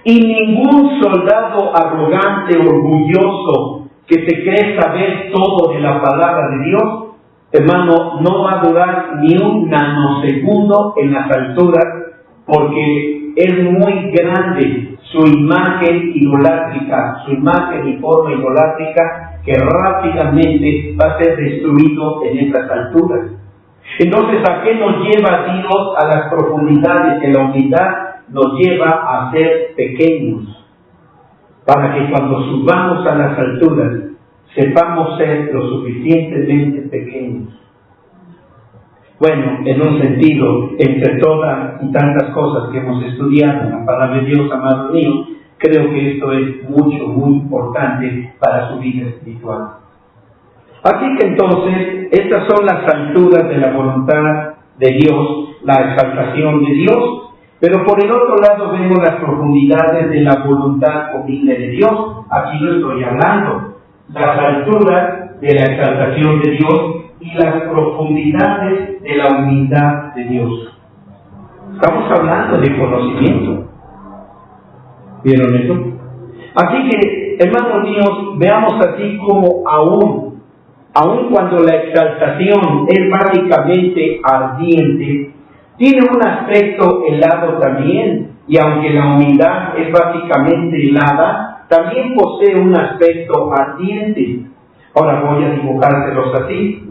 Y ningún soldado arrogante, orgulloso, que se cree saber todo de la palabra de Dios, hermano, no va a durar ni un nanosegundo en las alturas, porque es muy grande su imagen idolátrica, su imagen y forma idolátrica, que rápidamente va a ser destruido en estas alturas. Entonces, ¿a qué nos lleva Dios a las profundidades de la humildad? Nos lleva a ser pequeños, para que cuando subamos a las alturas sepamos ser lo suficientemente pequeños. Bueno, en un sentido, entre todas y tantas cosas que hemos estudiado en la palabra de Dios, amados míos, creo que esto es muy importante para su vida espiritual. Así que entonces, estas son las alturas de la voluntad de Dios, la exaltación de Dios, pero por el otro lado vemos las profundidades de la voluntad humilde de Dios. Aquí yo estoy hablando, las alturas de la exaltación de Dios y las profundidades de la humildad de Dios. Estamos hablando de conocimiento. ¿Vieron eso? Así que, hermanos míos, veamos así como aun cuando la exaltación es básicamente ardiente, tiene un aspecto helado también, y aunque la humildad es básicamente helada, también posee un aspecto ardiente. Ahora voy a dibujárselos así.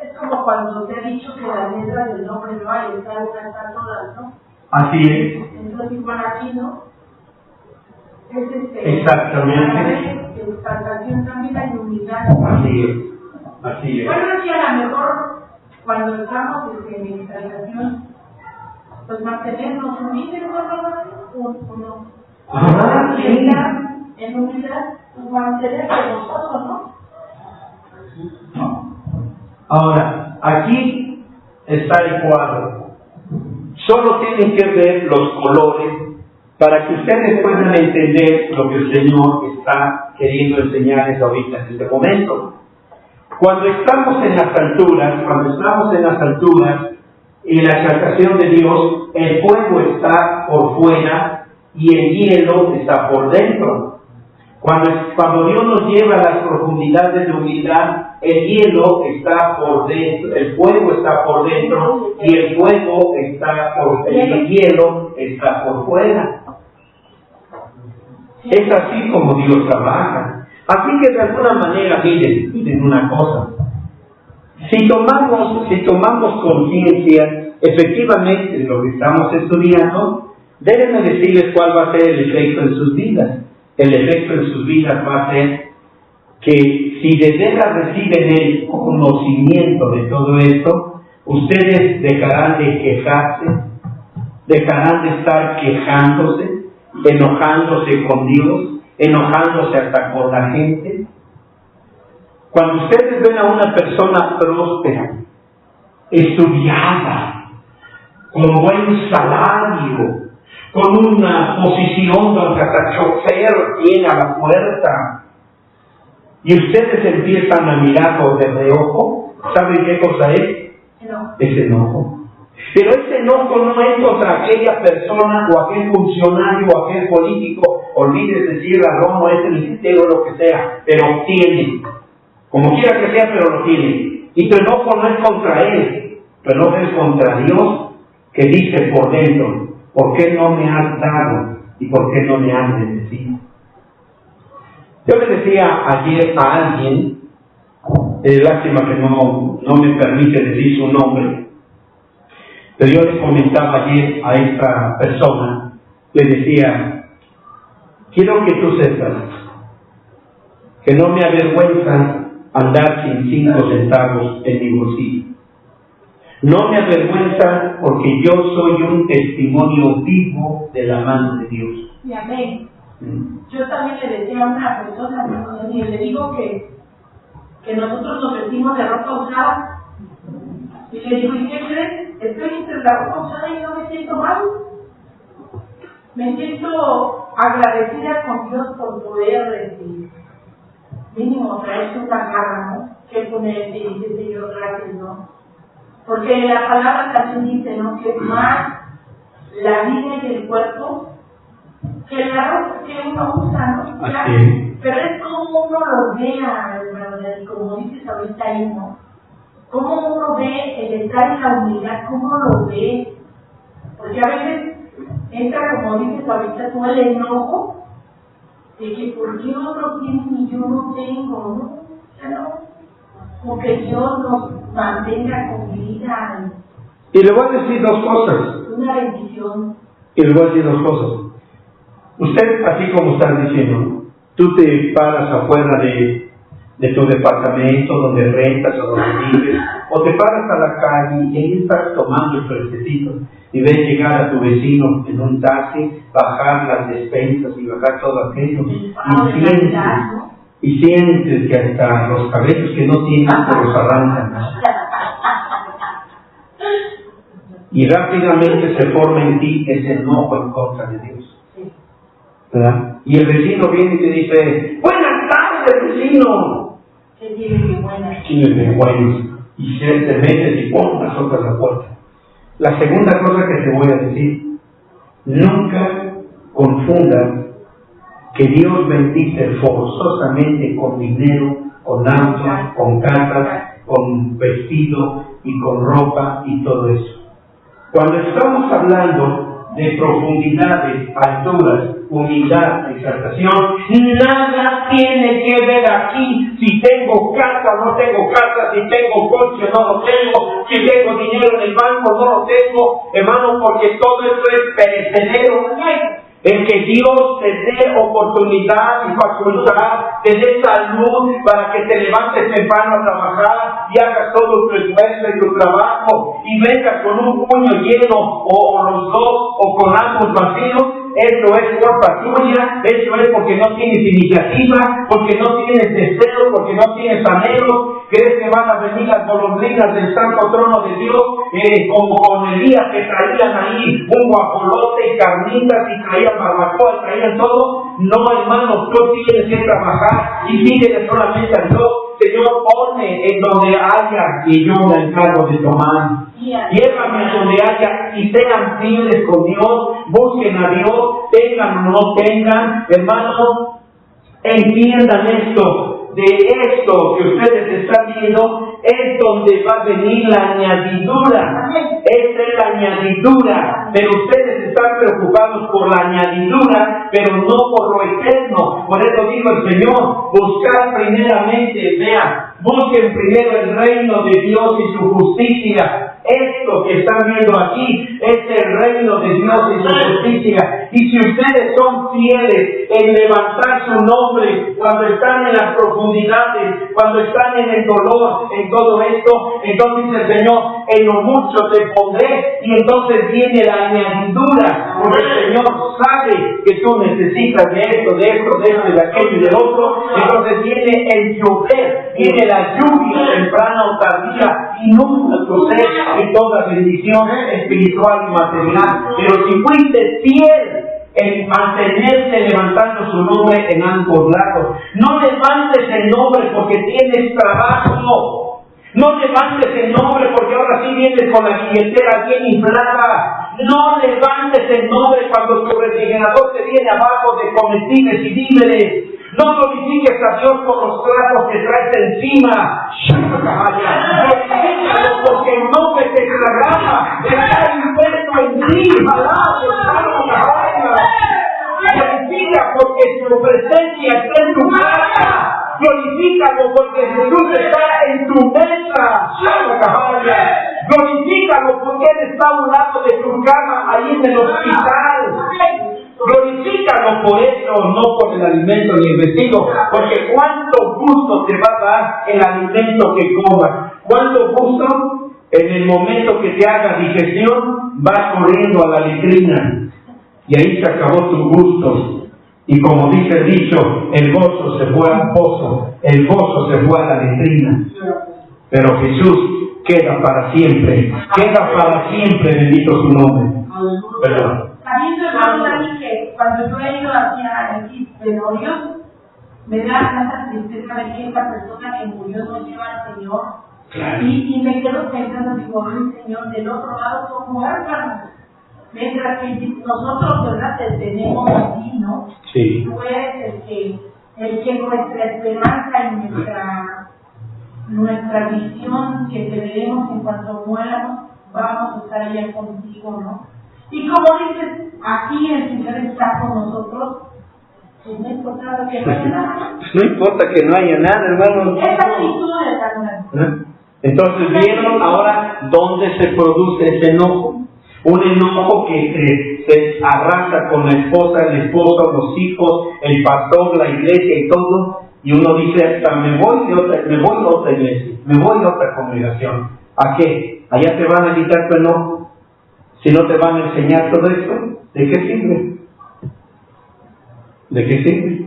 Es como cuando te he dicho que las letras del nombre no hay, están todas, ¿no? Así es. Entonces igual aquí, ¿no? Es Exactamente. Exaltación también hay humildad. Así es. Bueno, sí, a lo mejor cuando estamos en exaltación, pues mantenernos humildes, ¿no? Ah, sí. En humildad, pues mantenernos nosotros, ¿no? Ahora, aquí está el cuadro. Solo tienen que ver los colores para que ustedes puedan entender lo que el Señor está queriendo enseñarles ahorita en este momento. Cuando estamos en las alturas y la exaltación de Dios, el fuego está por fuera y el hielo está por dentro. Cuando Dios nos lleva a las profundidades de humildad, el hielo está por dentro, el fuego está por dentro y el hielo está por fuera. Es así como Dios trabaja. Así que de alguna manera, miren una cosa. Si tomamos conciencia efectivamente de lo que estamos estudiando, déjenme decirles cuál va a ser el efecto en sus vidas. El efecto en sus vidas va a ser que si de veras reciben el conocimiento de todo esto, ustedes dejarán de quejarse, dejarán de estar quejándose, enojándose con Dios, enojándose hasta con la gente. Cuando ustedes ven a una persona próspera, estudiada, con buen salario, con una posición donde hasta chofer tiene a la puerta, y ustedes empiezan a mirarlo de reojo, ¿saben qué cosa es? Es enojo. Pero ese enojo no es contra aquella persona o aquel funcionario o aquel político, olvídese decir ladrón o el ingeniero o lo que sea, pero tiene, como quiera que sea, pero lo tiene. Y tu enojo no es contra él, tu enojo es contra Dios, que dice por dentro: ¿por qué no me has dado y por qué no me has bendecido? Yo le decía ayer a alguien, lástima que no me permite decir su nombre, pero yo le comentaba ayer a esta persona, le decía: quiero que tú sepas que no me avergüenza andar sin 5 centavos en mi bolsillo. No me avergüenza porque yo soy un testimonio vivo de la mano de Dios. Y amén. Yo también le decía a una persona, y le digo que nosotros nos vestimos de ropa usada. Y le digo: ¿y qué crees? Estoy entre la ropa usada y no me siento mal. Me siento agradecida con Dios por poder mínimo traerse una cara, ¿no? Que poner y dice: Señor, gracias, ¿no? Porque la palabra también dice, ¿no?, que es más la vida y el cuerpo que la ropa que uno usa, ¿no? Claro, pero es como uno lo vea, hermano, y como dices ahorita ahí, ¿no? Cómo uno ve el estar en la humildad, cómo lo ve. Porque a veces entra, como dices ahorita tú, el enojo de que por qué otro tiene y yo no tengo, ¿no? O sea, no, porque Dios nos mantenga con vida. Y le voy a decir 2 cosas. Una bendición. Y le voy a decir 2 cosas. Usted, así como está diciendo, tú te paras afuera de tu departamento, donde rentas o donde vives, o te paras a la calle y ahí estás tomando el fresquecito y ves llegar a tu vecino en un taxi, bajar las despensas y bajar todo aquello, y sientes que hasta los cabellos que no tienes te los arrancan. Y rápidamente se forma en ti ese enojo en contra de Dios, ¿verdad? Y el vecino viene y te dice: buenas tardes, vecino. ¿Qué tiene de buenas? Tiene de buenas. Y si él te metes y pon las otras a la puerta. La segunda cosa que te voy a decir: nunca confundas que Dios bendice forzosamente con dinero, con auto, con casa, con vestido y con ropa y todo eso. Cuando estamos hablando de profundidades, alturas, humildad, exaltación, nada tiene que ver aquí si tengo casa o no tengo casa, si tengo coche o no lo tengo, si tengo dinero en el banco o no lo tengo, hermano, porque todo esto es perecedero. El que Dios te dé oportunidad y facultad, te dé salud para que te levantes temprano a trabajar y hagas todo tu esfuerzo y tu trabajo y vengas con un puño lleno o los 2 o con ambos vacíos. Eso es culpa tuya, eso es porque no tienes iniciativa, porque no tienes deseo, porque no tienes anhelo. ¿Crees que van a venir las golondrinas del santo trono de Dios como con Elías, que traían ahí un guajolote y carnitas y traían barbacoa y traían todo? No, hermano, tú tienes que trabajar y pídele solamente a Dios: Señor, ponme en donde haya y yo me encargo de tomar. Llévame a donde haya y sean fieles con Dios, busquen a Dios, tengan o no tengan, hermano, entiendan esto. De esto que ustedes están viendo es donde va a venir la añadidura. Esta es la añadidura, pero ustedes están preocupados por la añadidura, pero no por lo eterno. Por eso dijo el Señor: buscar primeramente, busquen primero el reino de Dios y su justicia. Esto que están viendo aquí es el reino de Dios y su justicia. Y si ustedes son fieles en levantar su nombre cuando están en las profundidades, cuando están en el dolor, en todo esto, entonces dice el Señor: en lo mucho te pondré, y entonces viene la añadidura. porque el Señor sabe que tú necesitas de esto, de aquello y del otro. Entonces viene el llover, viene la lluvia temprana o tardía, inunda tu ser y toda bendición espiritual y material. Pero si fuiste fiel en mantenerse levantando su nombre en ambos lados, no levantes el nombre porque tienes trabajo. No levantes el nombre porque ahora sí vienes con la billetera bien inflada. No levantes el nombre cuando tu refrigerador te viene abajo de comestibles y víveres. No glorifiques a Dios por los platos que traes encima. Glorifícalo porque el nombre te programa, está impuesto en ti. Glorifica porque su presencia está en tu casa. Glorifícalo porque Jesús está en tu mesa. Glorifícalo porque Él está a un lado de tu cama, ahí en el hospital. Glorifícalo por eso, no por el alimento ni el vestido, porque cuánto gusto te va a dar el alimento que comas. Cuánto gusto en el momento que te haga digestión, vas corriendo a la letrina y ahí se acabó tu gusto. Y como dice el dicho, el gozo se fue al pozo, el gozo se fue a la letrina. Pero Jesús queda para siempre, bendito su nombre. Perdón. También su hermano Dani, que cuando yo he ido hacia el velorios, me da tanta tristeza de que esta persona que murió no lleva al Señor. Claro. Y me quedo pensando, digo, ay Señor, del otro lado son huérfanos. Mientras que nosotros, ¿verdad?, te tenemos aquí, ¿no? Sí. Tú eres el que nuestra esperanza y nuestra visión que tenemos en cuanto muéramos, vamos a estar allá contigo, ¿no? Y como dices, aquí el Señor está con nosotros, pues no importa que no haya nada. No importa que no haya nada, hermano. Esa actitud es la ¿Eh? Entonces, ¿vieron ahora dónde se produce ese enojo? Un enojo que se arrasa con la esposa, el esposo, los hijos, el pastor, la iglesia y todo. Y uno dice, hasta me voy a otra iglesia, me voy a otra congregación. ¿A qué? Allá te van a quitar tu enojo. Si no te van a enseñar todo esto, ¿de qué sirve? ¿De qué sirve?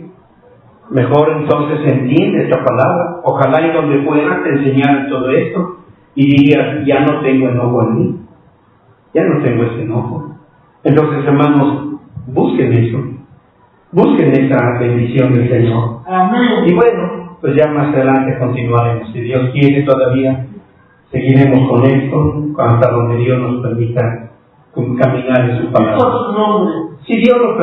Mejor entonces entiende esta palabra. Ojalá y donde fueras te enseñaran todo esto y dirías, ya no tengo enojo en mí. Ya no tengo ese enojo. Entonces, hermanos, busquen eso. Busquen esa bendición del Señor. Amén. Y bueno, pues ya más adelante continuaremos. Si Dios quiere todavía, seguiremos con esto hasta donde Dios nos permita caminar en su palabra. Si Dios lo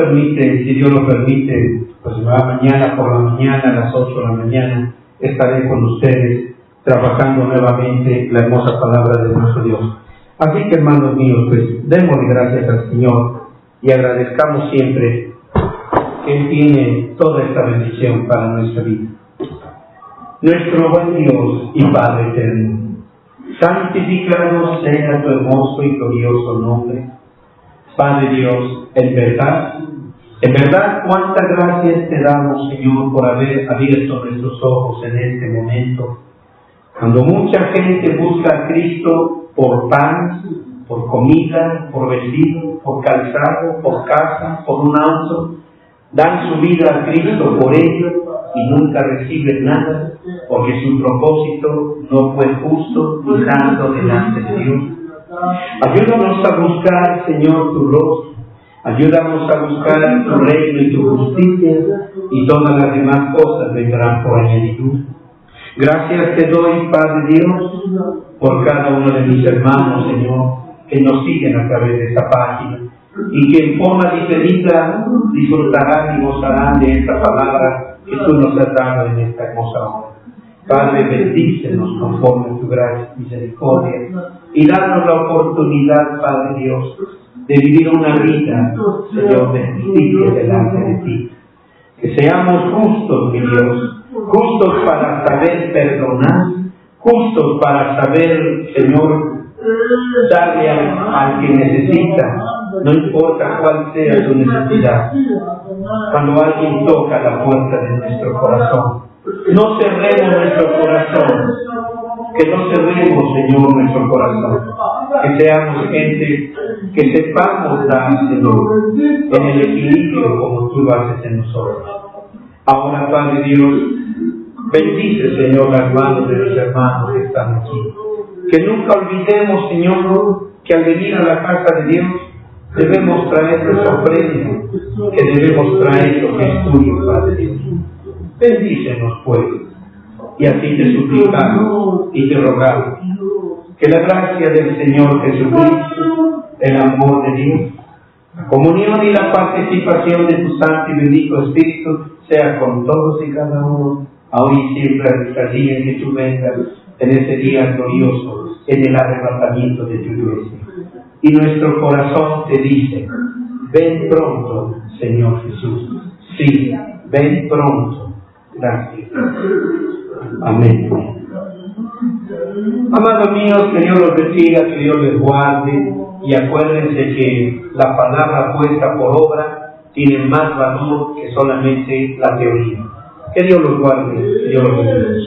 permite, pues mañana por la mañana, a las 8 de la mañana, estaré con ustedes trabajando nuevamente la hermosa palabra de nuestro Dios. Así que, hermanos míos, pues démosle gracias al Señor y agradezcamos siempre que Él tiene toda esta bendición para nuestra vida. Nuestro buen Dios y Padre eterno, santificado sea tu hermoso y glorioso nombre. Padre Dios, en verdad, cuántas gracias te damos, Señor, por haber abierto nuestros ojos en este momento. Cuando mucha gente busca a Cristo por pan, por comida, por vestido, por calzado, por casa, por un auto, dan su vida a Cristo por ello y nunca reciben nada, porque su propósito no fue justo ni santo delante de Dios. Ayúdanos a buscar, Señor, tu rostro. Ayúdanos a buscar tu reino y tu justicia, y todas las demás cosas vendrán por añadidura. Gracias te doy, Padre Dios, por cada uno de mis hermanos, Señor, que nos siguen a través de esta página y que en forma diferida disfrutarán y gozarán de esta palabra que tú nos has dado en esta hermosa hora. Padre, bendícenos conforme a tu gracia y misericordia y danos la oportunidad, Padre Dios, de vivir una vida, Señor, de justicia delante de ti. Que seamos justos, mi Dios, justos para saber perdonar, justos para saber, Señor, darle al que necesita, no importa cuál sea su necesidad. Cuando alguien toca la puerta de nuestro corazón, no cerremos nuestro corazón, que no cerremos, Señor, nuestro corazón, que seamos gente que sepamos dar, Señor, en el equilibrio como tú lo haces en nosotros. Ahora, Padre Dios, bendice, Señor, las manos de los hermanos que están aquí. Que nunca olvidemos, Señor, que al venir a la casa de Dios debemos traer nuestra ofrenda, que debemos traer los estudios, Padre Dios. Bendícenos, pues, y así te suplicamos y te rogamos que la gracia del Señor Jesucristo, el amor de Dios, la comunión y la participación de tu Santo y bendito Espíritu sea con todos y cada uno, ahora y siempre, hasta el día en que tú vengas, en ese día glorioso, en el arrebatamiento de tu iglesia. Y nuestro corazón te dice: ven pronto, Señor Jesús. Sí, ven pronto. Gracias. Amén. Amados míos, que Dios los bendiga, que Dios les guarde, y acuérdense que la palabra puesta por obra tiene más valor que solamente la teoría. Que Dios los guarde, que Dios los bendiga.